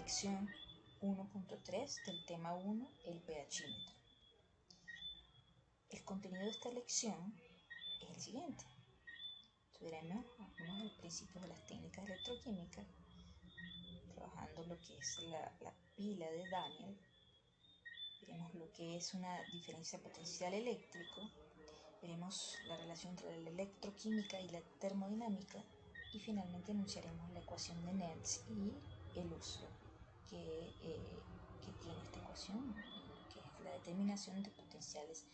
lección 1.3 del tema 1, el pHímetro. El contenido de esta lección es el siguiente. Estudiaremos algunos de los principios de las técnicas electroquímicas, trabajando lo que es la pila de Daniel. Veremos lo que es una diferencia potencial eléctrico. Veremos la relación entre la electroquímica y la termodinámica. Y finalmente enunciaremos la ecuación de Nernst y el uso que tiene esta ecuación, que es la determinación de potenciales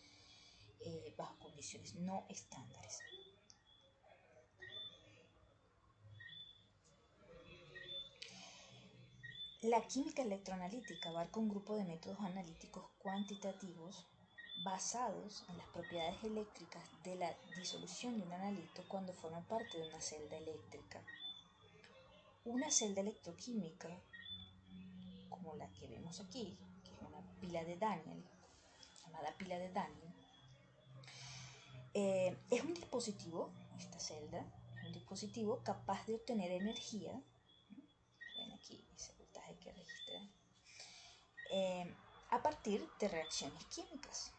bajo condiciones no estándar. La química electroanalítica abarca un grupo de métodos analíticos cuantitativos basados en las propiedades eléctricas de la disolución de un analito cuando forma parte de una celda eléctrica. Una celda electroquímica, como la que vemos aquí, que es una pila de Daniel, llamada pila de Daniel, es un dispositivo, esta celda, es un dispositivo capaz de obtener energía. Ven aquí ese voltaje que registra, a partir de reacciones químicas,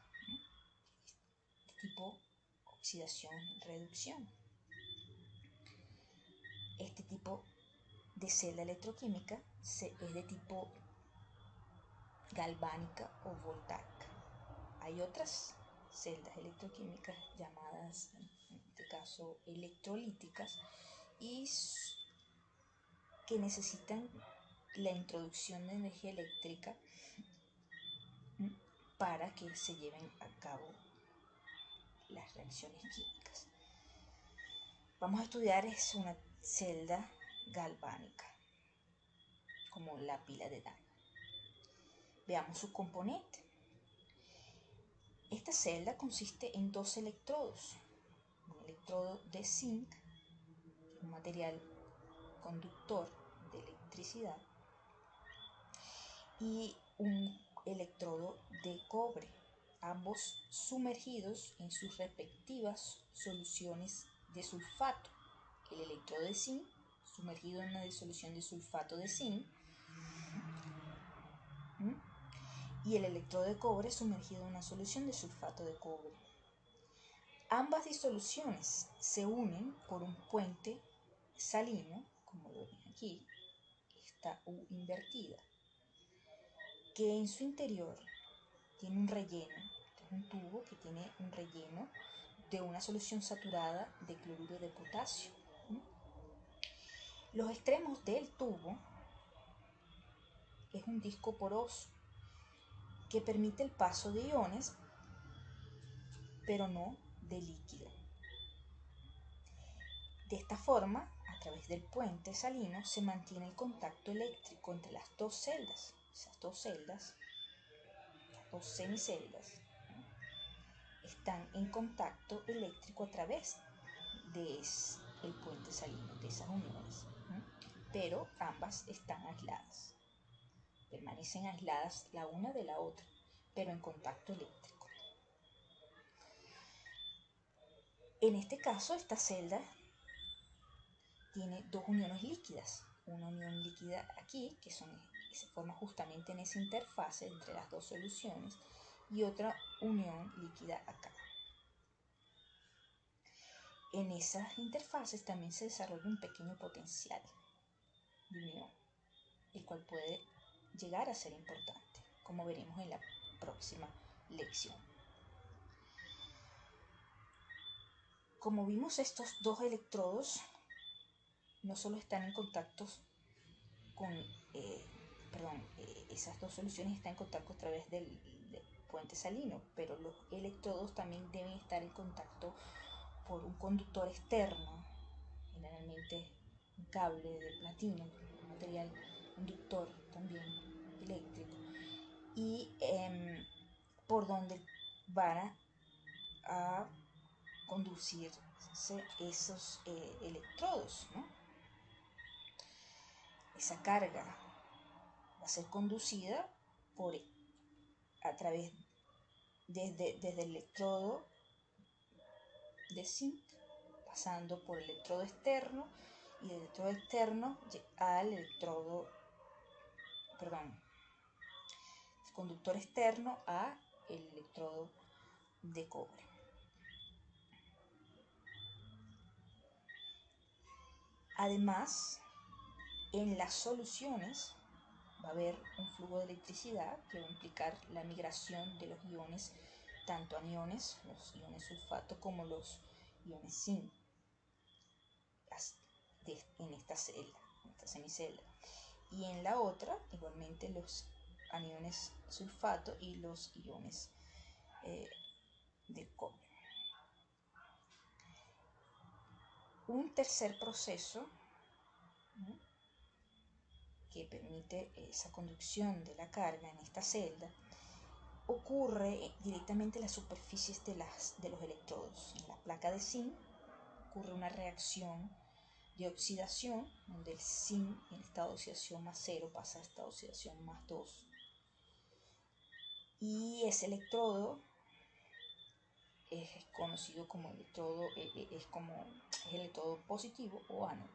de tipo oxidación-reducción. Este tipo de celda electroquímica es de tipo galvánica o voltaica. Hay otras celdas electroquímicas llamadas, en este caso, electrolíticas, y que necesitan la introducción de energía eléctrica para que se lleven a cabo las reacciones químicas. Vamos a estudiar es una celda galvánica, como la pila de Daniel. Veamos sus componentes. Esta celda consiste en dos electrodos. Un electrodo de zinc, un material conductor de electricidad, y un electrodo de cobre, ambos sumergidos en sus respectivas soluciones de sulfato. El electrodo de zinc sumergido en una disolución de sulfato de zinc y el electrodo de cobre sumergido en una solución de sulfato de cobre. Ambas disoluciones se unen por un puente salino, como lo ven aquí, esta U invertida, que en su interior tiene un relleno. Este es un tubo que tiene un relleno de una solución saturada de cloruro de potasio. Los extremos del tubo es un disco poroso que permite el paso de iones, pero no de líquido. De esta forma, a través del puente salino se mantiene el contacto eléctrico entre las dos celdas. Esas dos celdas, las dos semiceldas, están en contacto eléctrico a través del puente salino, de esas uniones, pero ambas están aisladas. Permanecen aisladas la una de la otra, pero en contacto eléctrico. En este caso, esta celda tiene dos uniones líquidas. Una unión líquida aquí, que se forma justamente en esa interfase entre las dos soluciones, y otra unión líquida acá. En esas interfaces también se desarrolla un pequeño potencial de unión, el cual puede llegar a ser importante, como veremos en la próxima lección. Como vimos, estos dos electrodos no solo están en contacto con, esas dos soluciones están en contacto a través del puente salino, pero los electrodos también deben estar en contacto por un conductor externo, generalmente un cable de platino, un material conductor también eléctrico, y por donde van a conducirse esos electrodos, ¿no? Esa carga va a ser conducida a través desde el electrodo de zinc, pasando por el electrodo externo, y del electrodo externo al electrodo conductor externo a el electrodo de cobre. Además, en las soluciones va a haber un flujo de electricidad que va a implicar la migración de los iones, tanto aniones, los iones sulfato, como los iones zinc, en esta celda, en esta semicelda. Y en la otra, igualmente, los aniones sulfato y los iones de cobre. Un tercer proceso, ¿no?, que permite esa conducción de la carga en esta celda ocurre directamente en las superficies de los electrodos. En la placa de zinc ocurre una reacción de oxidación, donde el zinc en estado de oxidación más 0 pasa a estado de oxidación más 2. Y ese electrodo es conocido como electrodo, es el electrodo positivo o ánodo.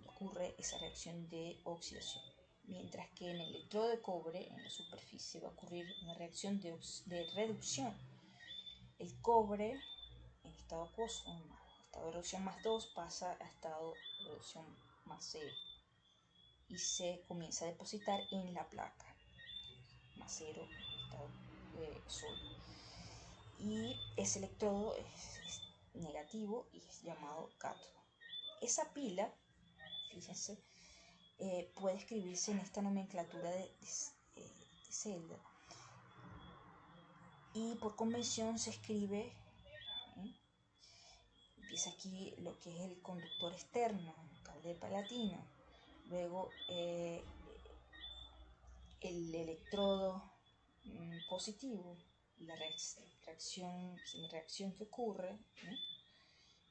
Ocurre esa reacción de oxidación. Mientras que en el electrodo de cobre, en la superficie, va a ocurrir una reacción de reducción. El cobre, en estado acuoso, estado de reducción más 2, pasa a estado de reducción más 0 y se comienza a depositar en la placa, más 0, estado sólido. Y ese electrodo es negativo y es llamado cátodo. Esa pila, fíjense, puede escribirse en esta nomenclatura de celda, y por convención se escribe, empieza aquí lo que es el conductor externo, el cable de platino, luego el electrodo positivo, la reacción que ocurre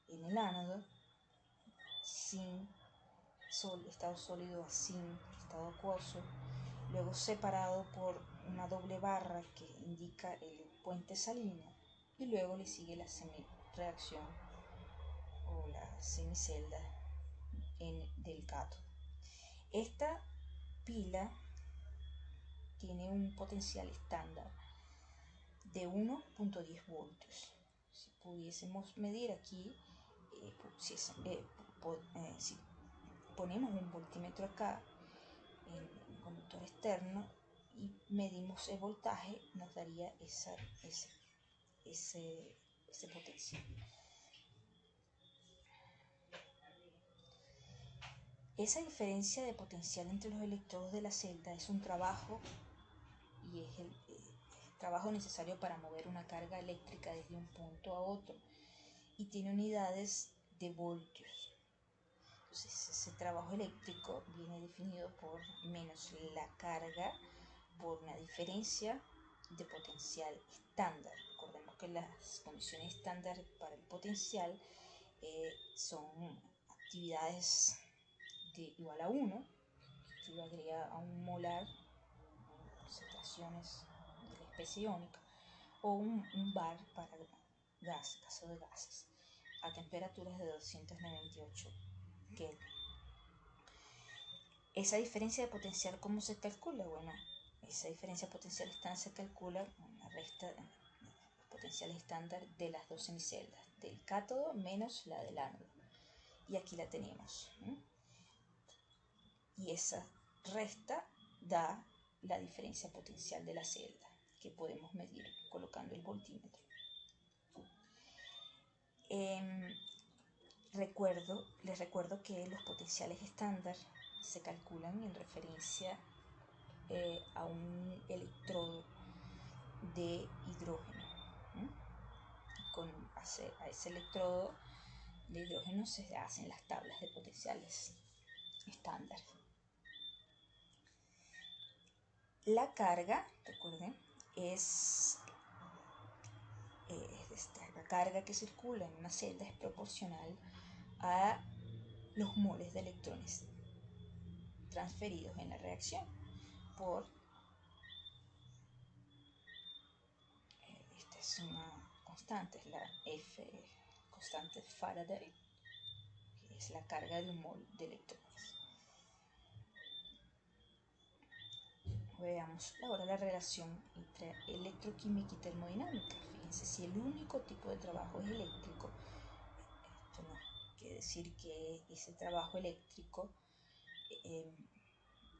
en el ánodo, zinc, estado sólido a zinc, estado acuoso, luego separado por una doble barra que indica el puente salino, y luego le sigue la semi-reacción o la semicelda del cátodo. Esta pila tiene un potencial estándar de 1.10 voltios. Si pudiésemos medir aquí, si ponemos un voltímetro acá en el conductor externo y medimos el voltaje, nos daría ese potencial. Esa diferencia de potencial entre los electrodos de la celda es un trabajo, y es el trabajo necesario para mover una carga eléctrica desde un punto a otro, y tiene unidades de voltios. Entonces, ese trabajo eléctrico viene definido por menos la carga por una diferencia de potencial estándar. Recordemos que las condiciones estándar para el potencial son actividades de igual a 1, que equivaldría a un molar, concentraciones de la especie iónica, o un bar para gas, caso de gases, a temperaturas de 298 Kelvin. Esa diferencia de potencial, ¿cómo se calcula? Bueno, esa diferencia de potencial estándar se calcula con la resta de los potenciales estándar de las dos semiceldas, del cátodo menos la del ánodo. Y aquí la tenemos. Y esa resta da la diferencia potencial de la celda, que podemos medir colocando el voltímetro. Les recuerdo que los potenciales estándar se calculan en referencia a un electrodo de hidrógeno. A ese electrodo de hidrógeno se hacen las tablas de potenciales estándar. La carga, recuerden, la carga que circula en una celda es proporcional a los moles de electrones transferidos en la reacción por, esta es una constante, es la F, constante Faraday, que es la carga de un mol de electrones. Veamos ahora la relación entre electroquímica y termodinámica. Fíjense, si el único tipo de trabajo es eléctrico, esto no quiere decir que ese trabajo eléctrico,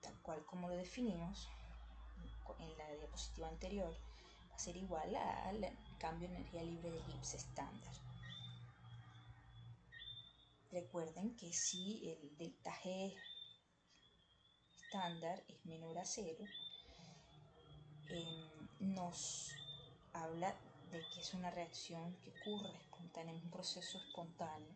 tal cual como lo definimos en la diapositiva anterior, va a ser igual al cambio de energía libre de Gibbs estándar. Recuerden que si el delta G estándar es menor a 0, nos habla de que es una reacción que ocurre espontánea, un proceso espontáneo.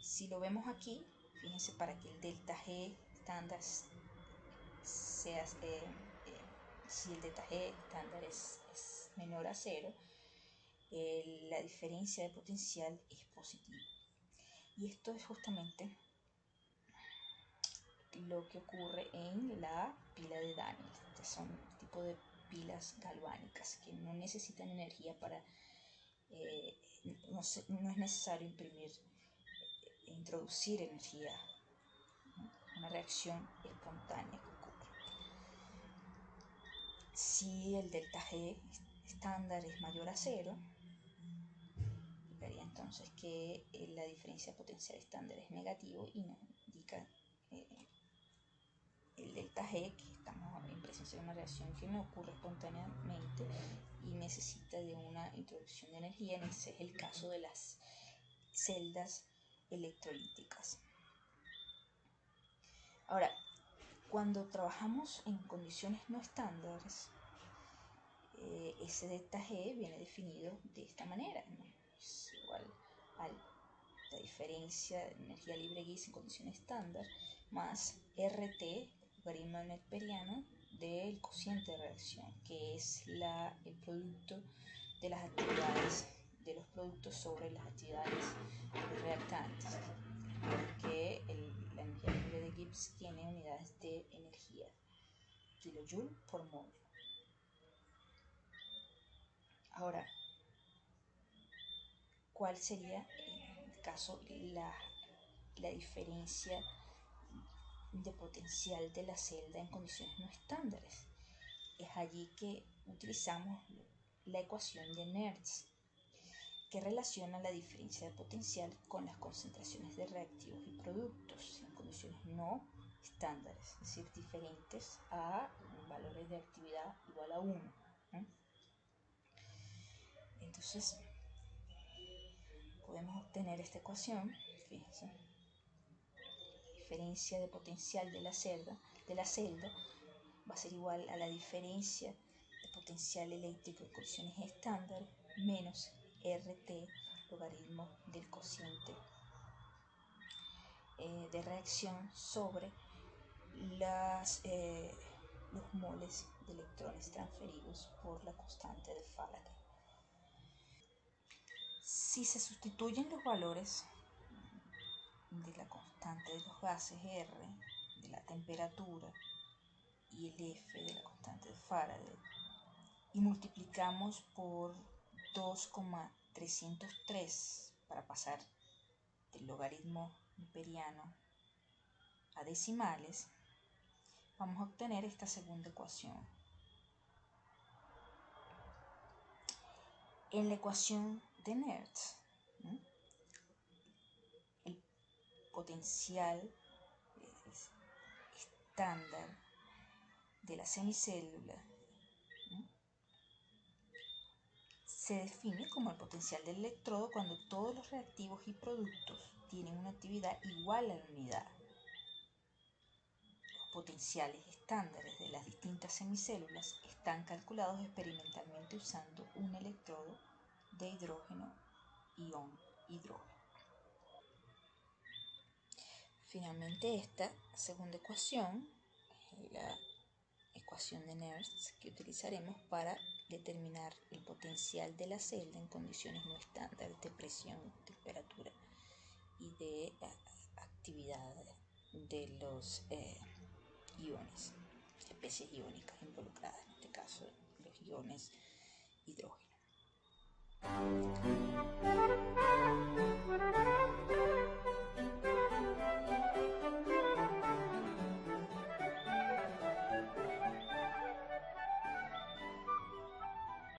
Si lo vemos aquí, fíjense, para que el delta G estándar sea, si el delta G estándar es menor a 0, la diferencia de potencial es positiva. Y esto es justamente lo que ocurre en la pila de Daniell, que son un tipo de pilas galvánicas que no necesitan energía para, no es necesario introducir energía, una reacción espontánea que ocurre. Si el delta G estándar es mayor a 0, indicaría entonces que la diferencia potencial estándar es negativo y nos indica el delta G que estamos en presencia de una reacción que no ocurre espontáneamente y necesita de una introducción de energía. Ese es el caso de las celdas electrolíticas. Ahora, cuando trabajamos en condiciones no estándares, ese delta G viene definido de esta manera, ¿no? Es igual a la diferencia de energía libre Gibbs en condiciones estándar más RT, logaritmo neperiano del cociente de reacción, que es el producto de las actividades, de los productos sobre las actividades de los reactantes, porque la energía libre de Gibbs tiene unidades de energía, kilojoule por mol. Ahora, ¿cuál sería en el caso la diferencia de potencial de la celda en condiciones no estándares? Es allí que utilizamos la ecuación de Nernst, que relaciona la diferencia de potencial con las concentraciones de reactivos y productos en condiciones no estándares, es decir, diferentes a valores de actividad igual a 1. Entonces, podemos obtener esta ecuación, fíjense, la diferencia de potencial de la celda va a ser igual a la diferencia de potencial eléctrico en condiciones estándar menos RT logaritmo del cociente de reacción sobre los moles de electrones transferidos por la constante de Faraday. Si se sustituyen los valores de la constante de los gases R, de la temperatura y el F de la constante de Faraday, y multiplicamos por 2,303 para pasar del logaritmo neperiano a decimales, vamos a obtener esta segunda ecuación. En la ecuación de Nernst, el potencial estándar de la semicélula se define como el potencial del electrodo cuando todos los reactivos y productos tienen una actividad igual a la unidad. Los potenciales estándares de las distintas semicélulas están calculados experimentalmente usando un electrodo de hidrógeno ion hidrógeno. Finalmente, esta segunda ecuación es la ecuación de Nernst que utilizaremos para determinar el potencial de la celda en condiciones no estándar de presión, temperatura y de actividad de los iones, especies iónicas involucradas, en este caso los iones hidrógeno.